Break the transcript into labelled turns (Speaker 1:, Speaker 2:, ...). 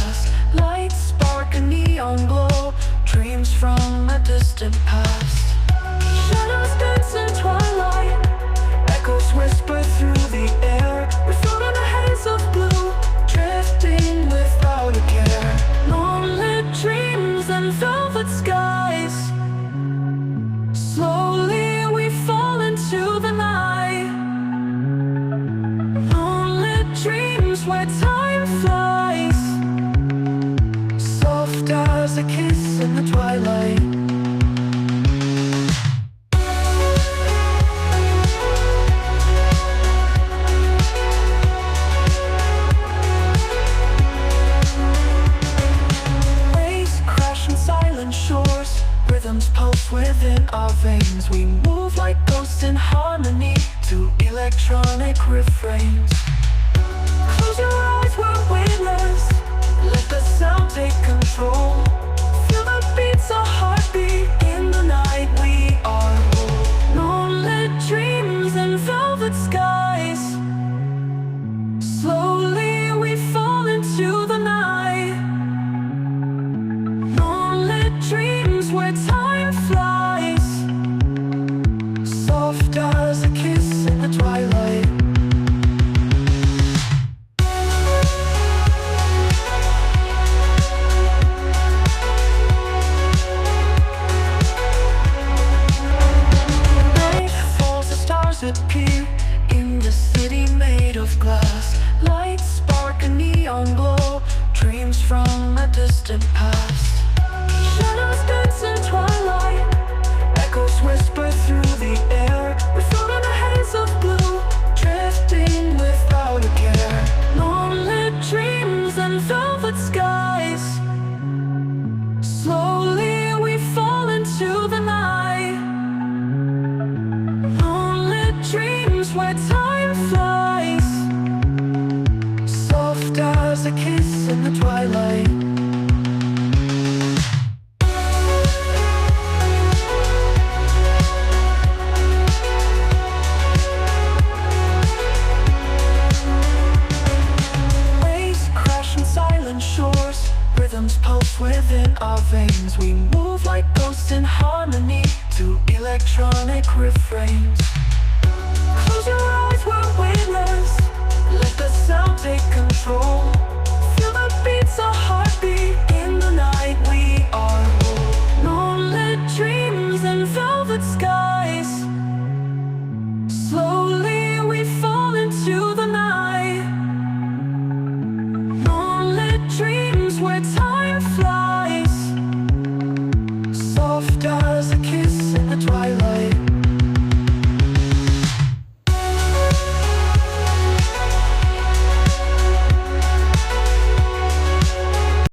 Speaker 1: glass. Lights spark a neon glow, dreams from a distant past. Shadows dance in twilight, echoes whisper through the air. We float in a haze of blue, drifting without a care. Moonlit dreams and velvet skies. Slowly we fall into the night. Moonlit dreams where time flies, soft as a kiss in the twilight. Shores, rhythms pulse within our veins. We move like ghosts in harmony to electronic refrains. Close your eyes, we're weightless. Let the sound take control. Feel the beats, a heartbeat. In the night we are whole. Moonlit dreams and velvet skies. Slowly we fall into the night. Dreams where time flies, soft as a kiss in the twilight. Night falls, the stars appear in the city made of glass. Lights spark a neon glow, dreams from a distant past. Shadows dance in twilight, echoes whisper through the air. We float in a haze of blue, drifting without a care. Moonlit dreams and velvet skies. Slowly we fall into the night. Moonlit dreams where time flies, soft as a kiss in the twilight. Shores, rhythms pulse within our veins. We move like ghosts in harmony to electronic refrains. Close your eyes, we're weightless. Let the sound take control. Feel the beats, a heartbeat. In the night we are whole. Moonlit dreams and velvet skies. Slowly we fall into the night. Dreams where time